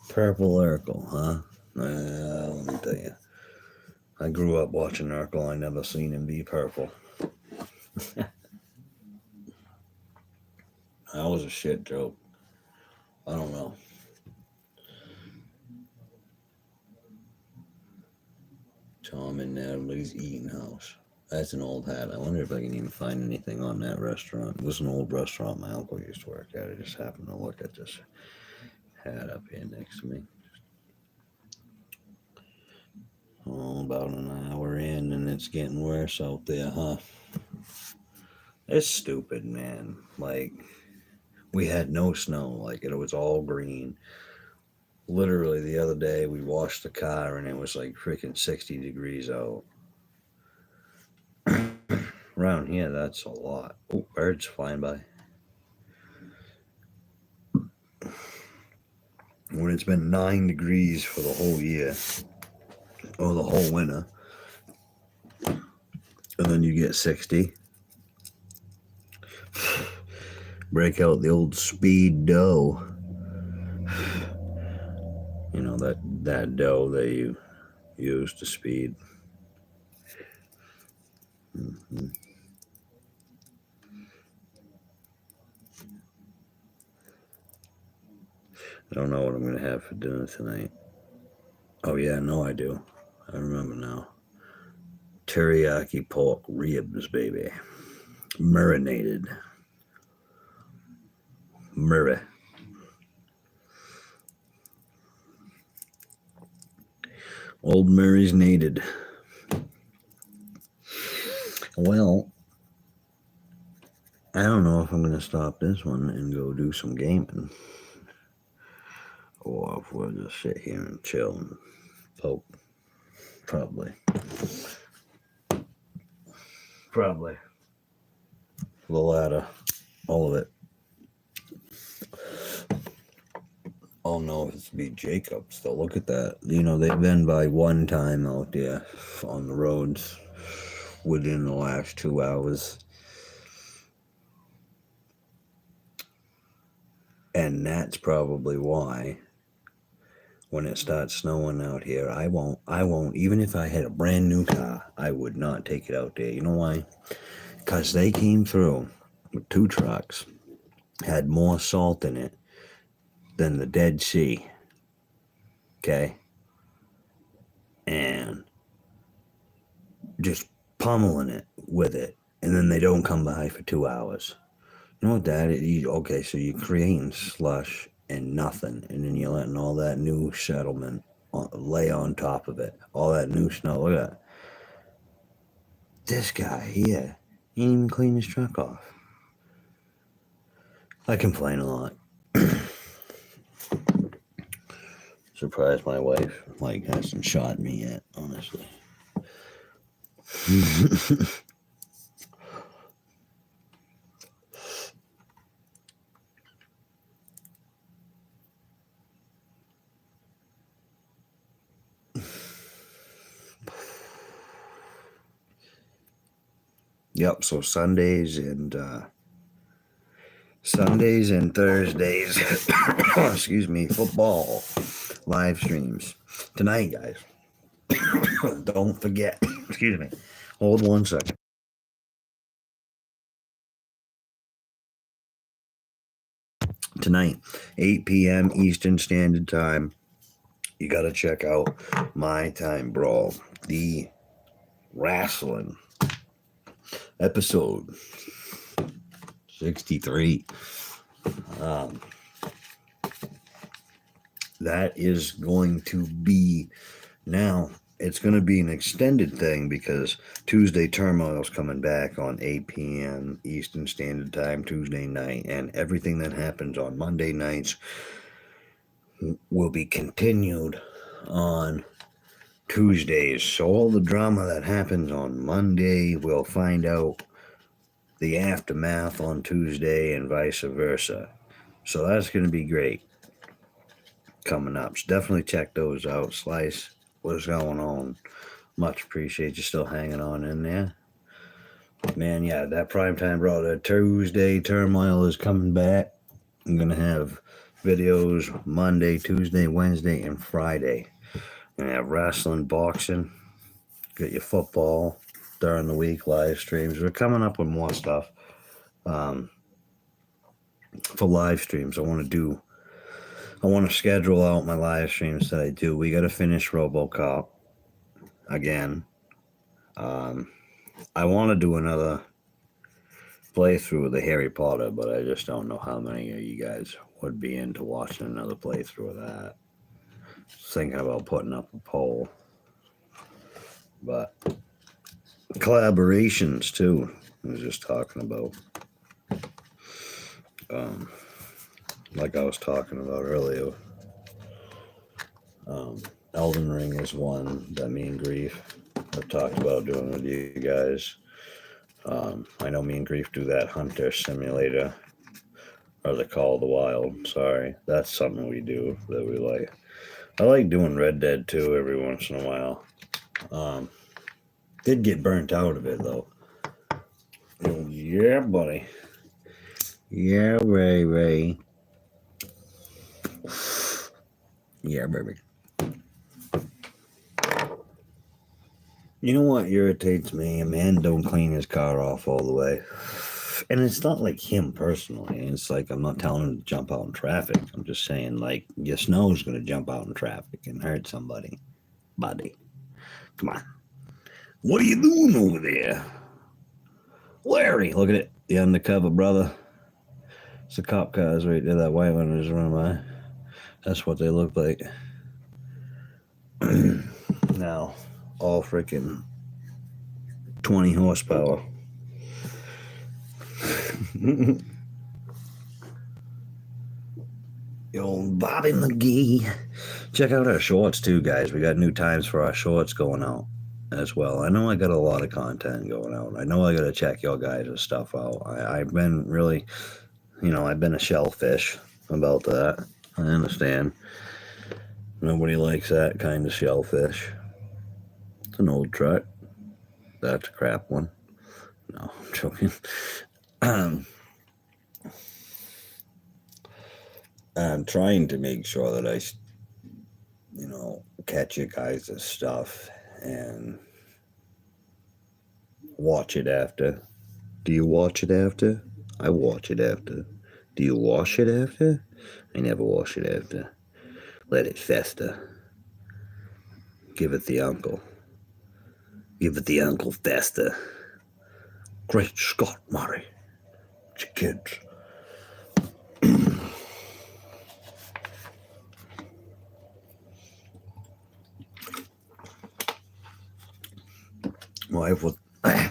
Purple Urkel, huh? Let me tell you. I grew up watching Urkel. I never seen him be purple. That was a shit joke. I don't know. Tom and Natalie's Eating House. That's an old hat. I wonder if I can even find anything on that restaurant. It was an old restaurant my uncle used to work at. I just happened to look at this hat up here next to me. Oh, about an hour in and it's getting worse out there, huh? It's stupid, man. Like, we had no snow. Like, it was all green. Literally, the other day, we washed the car and it was like freaking 60 degrees out. Around here, that's a lot. Oh, birds flying by. When it's been 9 degrees for the whole year, or the whole winter, and then you get 60. Break out the old speed dough. You know, that dough that you use to speed. Mm-hmm. I don't know what I'm going to have for dinner tonight. Oh, yeah, no, I do. I remember now. Teriyaki pork ribs, baby. Marinated. Murray. Old Murray's needed. Well, I don't know if I'm going to stop this one and go do some gaming. Or if we'll just sit here and chill and poke. Probably. The latter. All of it. Oh no, it's be Jacobs though. Look at that. You know, they've been by one time out there on the roads within the last 2 hours. And that's probably why when it starts snowing out here, I won't, even if I had a brand new car, I would not take it out there. You know why? Because they came through with 2 trucks, had more salt in it than the Dead Sea. okay? And just pummeling it with it, and then they don't come by for 2 hours. You know what that is? Okay, so you're creating slush and nothing, and then you're letting all that new settlement lay on top of it. All that new snow. Look at that. This guy here, he didn't even clean his truck off. I complain a lot. Surprised my wife hasn't shot me yet, honestly. Yep, so Sundays and Thursdays, excuse me, football live streams tonight, guys. Don't forget. Excuse me. Hold 1 second. Tonight, 8 p.m. Eastern Standard Time. You got to check out My Time Brawl, the wrestling episode 63. That is going to be now. It's going to be an extended thing because Tuesday Turmoil's coming back on 8 p.m. Eastern Standard Time Tuesday night, and everything that happens on Monday nights will be continued on Tuesdays. So all the drama that happens on Monday, we'll find out the aftermath on Tuesday and vice versa. So that's going to be great coming up. So definitely check those out. Slice, what's going on? Much appreciate you still hanging on in there. Man, yeah, that primetime brawl, that Tuesday Turmoil is coming back. I'm going to have videos Monday, Tuesday, Wednesday, and Friday. Going to have wrestling, boxing, get your football during the week, live streams. We're coming up with more stuff for live streams. I want to schedule out my live streams that I do. We got to finish RoboCop again. I want to do another playthrough of the Harry Potter, but I just don't know how many of you guys would be into watching another playthrough of that. Thinking about putting up a poll. But collaborations too. I was just talking about. Like I was talking about earlier. Elden Ring is one that me and Grief have talked about doing with you guys. I know me and Grief do that Hunter Simulator, or the Call of the Wild. Sorry, that's something we do that we like. I like doing Red Dead too every once in a while. Did get burnt out of it though. Oh, yeah, buddy. Yeah, Ray. Yeah, baby. You know what irritates me? A man don't clean his car off all the way. And it's not like him personally. It's like I'm not telling him to jump out in traffic. I'm just saying, like, your snow's going to jump out in traffic and hurt somebody. Buddy. Come on. What are you doing over there? Larry, look at it. The undercover brother. It's the cop cars right there. That white one is running by. That's what they look like. Now, all freaking 20 horsepower. Yo, Bobby McGee. Check out our shorts too, guys. We got new times for our shorts going out as well. I know I got a lot of content going out. I know I got to check your guys' stuff out. I've been really, I've been a shellfish about that. I understand. Nobody likes that kind of shellfish. It's an old truck. That's a crap one. No, I'm joking. I'm trying to make sure that I, catch you guys' stuff and watch it after. Do you watch it after? I watch it after. Do you wash it after? I never wash it after. Let it fester. Give it the uncle. Give it the uncle faster. Great Scott, Murray. It's your kids. My wife was,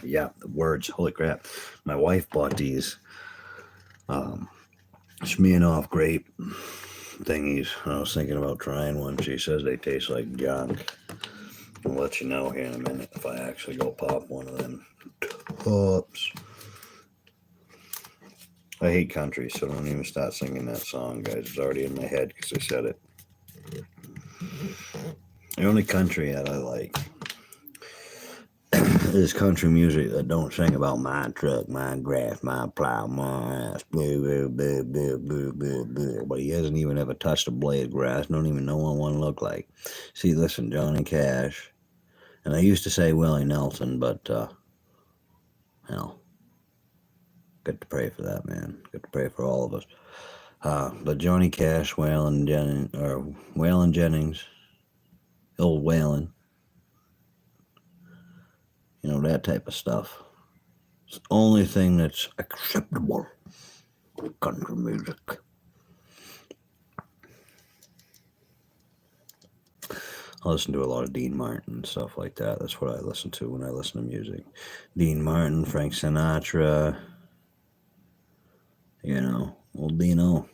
yeah, the words, holy crap. My wife bought these Smirnoff grape thingies. I was thinking about trying one. She says they taste like junk. I'll let you know here in a minute if I actually go pop one of them tops. I hate country, so don't even start singing that song, guys. It's already in my head because I said it. The only country that I like is country music that don't sing about my truck, my grass, my plow, my ass, blah, blah, blah, blah, blah, blah, blah. But he hasn't even ever touched a blade of grass. Don't even know what one looked like. See, listen, Johnny Cash. And I used to say Willie Nelson, but, hell, good to pray for that, man. Good to pray for all of us. But Johnny Cash, Waylon Jennings, old Waylon, you know, that type of stuff. It's the only thing that's acceptable with country music. I listen to a lot of Dean Martin and stuff like that. That's what I listen to when I listen to music. Dean Martin, Frank Sinatra, you know, old Dino.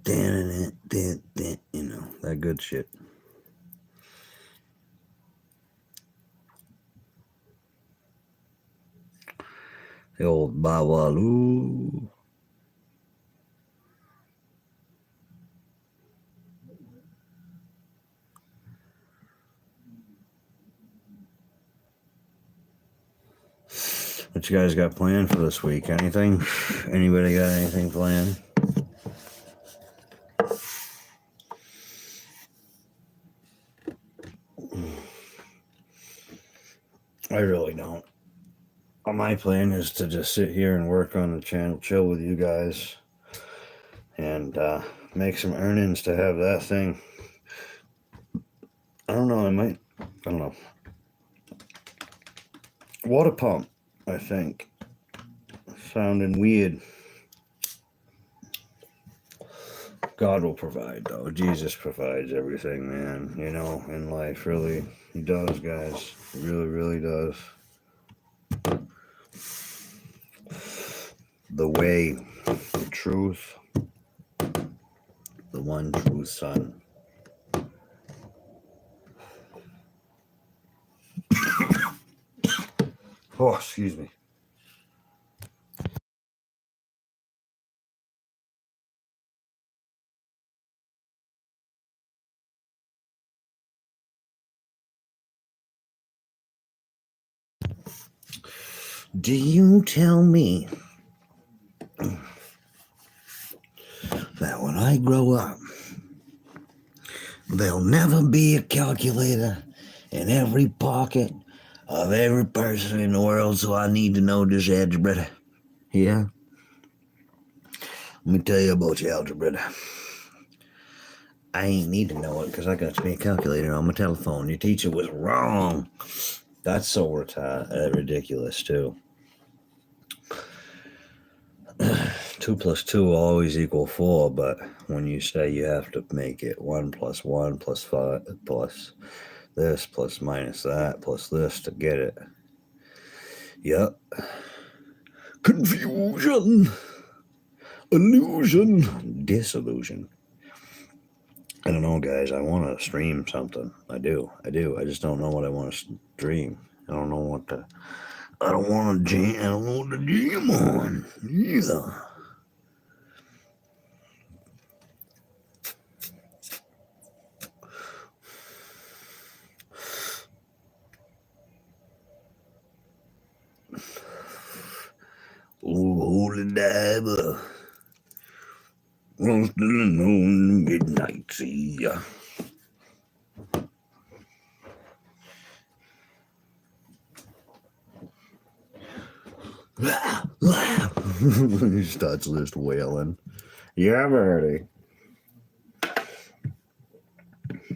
You know, that good shit. The old Babalu. What you guys got planned for this week? Anything? Anybody got anything planned? I really don't. My plan is to just sit here and work on the channel, chill with you guys, and make some earnings to have that thing. I don't know, I don't know. Water pump, I think. Sounding weird. God will provide, though. Jesus provides everything, man. You know, in life, really. He does, guys. He really, really does. The way, the truth, the one true Son. Oh, excuse me. Do you tell me that when I grow up, there'll never be a calculator in every pocket of every person in the world, so I need to know this algebra? Yeah? Let me tell you about your algebra. I ain't need to know it because I got me a calculator on my telephone. Your teacher was wrong. That's so ridiculous, too. 2 plus 2 will always equal 4, but when you say you have to make it 1 plus 1 plus 5 plus this plus minus that plus this to get it. Yep. Confusion. Illusion. Disillusion. I don't know, guys. I want to stream something. I do. I just don't know what I want to stream. I don't know what to... I don't want to jam. I don't know what to jam on. Yeah. Oh, holy diver. Lost in the midnight sea. He starts just wailing. Yeah, Verdi.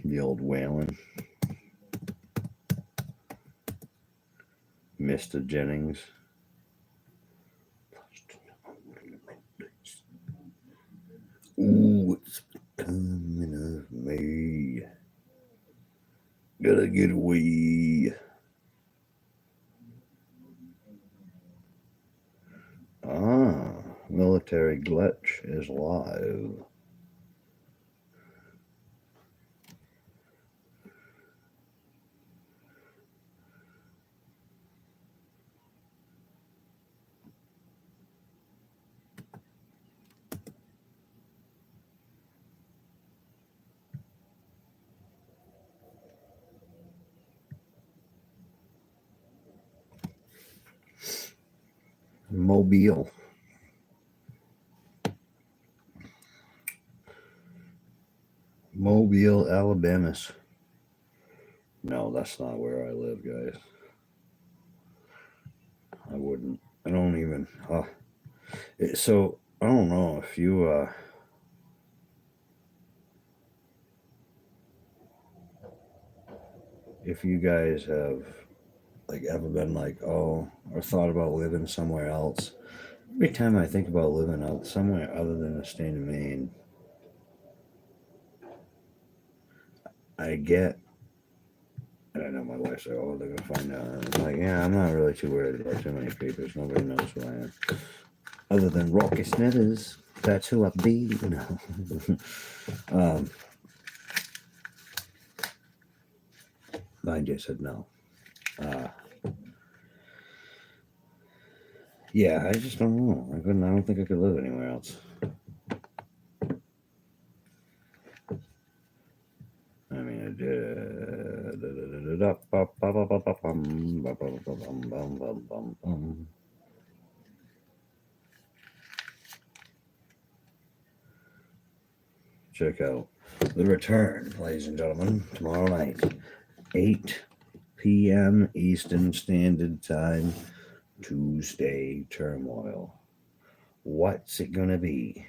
The old Whalen. Mr. Jennings. Ooh, it's coming of me. Gotta get away. Military glitch is live. Mobile. Mobile, Alabama. No, that's not where I live, guys. I wouldn't. I don't even. So I don't know if you guys have like ever been like, oh, or thought about living somewhere else. Every time I think about living out somewhere other than the state of Maine, I get. And I know my wife's like, oh, they're gonna find out. And I'm like, yeah, I'm not really too worried about too many papers. Nobody knows who I am, other than Rocky Smithers. That's who I be. No. Mine just said no. Yeah, I just don't know. I don't think I could live anywhere else. I mean, I did. Check out The Return, ladies and gentlemen, tomorrow night, 8 p.m. Eastern Standard Time, Tuesday Turmoil. What's it gonna be?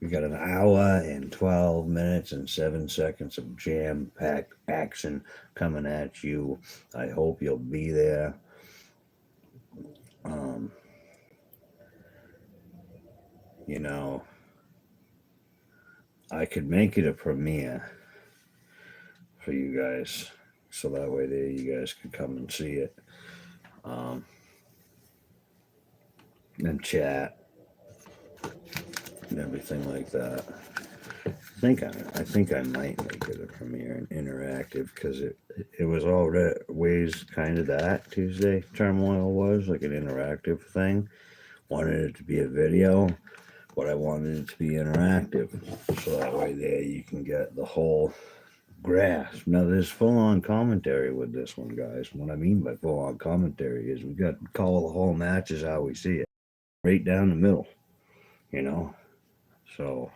We got an hour and 12 minutes and 7 seconds of jam-packed action coming at you. I hope you'll be there. You know, I could make it a premiere for you guys, so that way there you guys could come and see it, and chat and everything like that. I think I might make it a premiere and interactive, because it was always kind of that Tuesday Turmoil was like an interactive thing. Wanted it to be a video, but I wanted it to be interactive, so that way there you can get the whole grasp. Now there's full-on commentary with this one, guys. What I mean by full-on commentary is we got to call the whole match as how we see it, right down the middle, so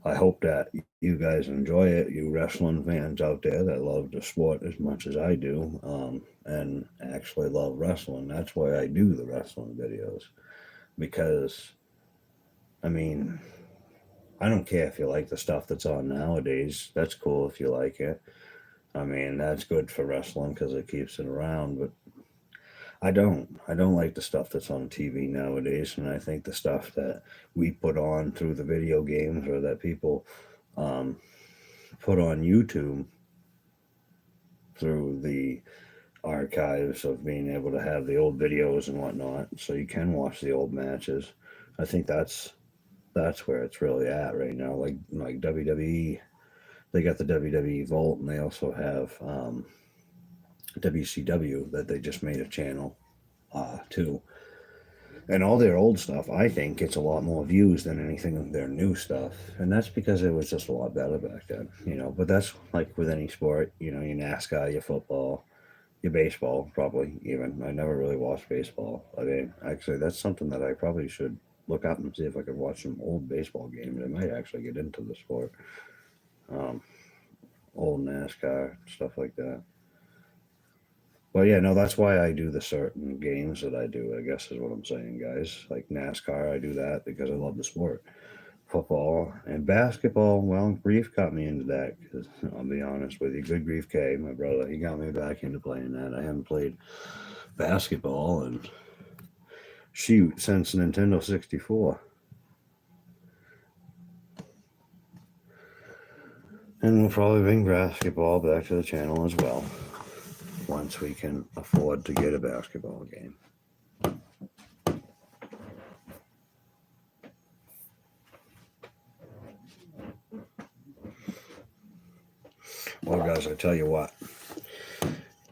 I hope that you guys enjoy it, you wrestling fans out there that love the sport as much as I do, and actually love wrestling. That's why I do the wrestling videos, because I mean, I don't care if you like the stuff that's on nowadays. That's cool if you like it. I mean, that's good for wrestling because it keeps it around. But I don't like the stuff that's on TV nowadays. And I think the stuff that we put on through the video games, or that people put on YouTube through the archives of being able to have the old videos and whatnot, so you can watch the old matches. I think that's where it's really at right now. Like WWE, they got the WWE Vault, and they also have WCW that they just made a channel too. And all their old stuff, I think, gets a lot more views than anything of their new stuff, and that's because it was just a lot better back then. But that's like with any sport. Your NASCAR, your football, your baseball, probably even. I never really watched baseball. I mean, actually, that's something that I probably should look up and see if I could watch some old baseball games. I might actually get into the sport. Old NASCAR, stuff like that. But yeah, no, that's why I do the certain games that I do, I guess is what I'm saying, guys. Like NASCAR, I do that because I love the sport. football and basketball. Well, Grief got me into that because I'll be honest with you, Good Grief K, my brother, he got me back into playing that. I haven't played basketball and shoot since Nintendo 64. And we'll probably bring basketball back to the channel as well once we can afford to get a basketball game. Well, guys, I tell you what,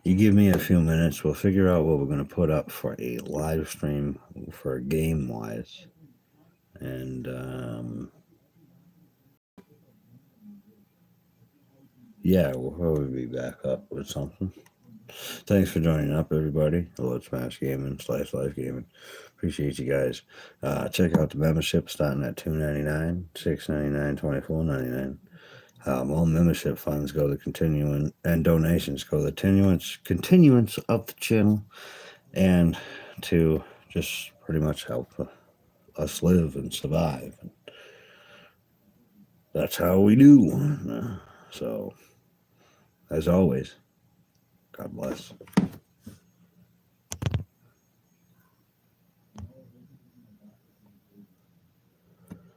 you give me a few minutes, we'll figure out what we're going to put up for a live stream for game wise. And yeah, we'll probably be back up with something. Thanks for joining up, everybody. Lord Smash Gaming / Life Gaming. Appreciate you guys. Check out the membership starting at $2.99, $6.99, $24.99. All membership funds go to continuing, and donations go to the continuance of the channel, and to just pretty much help us live and survive. That's how we do. So, as always, God bless.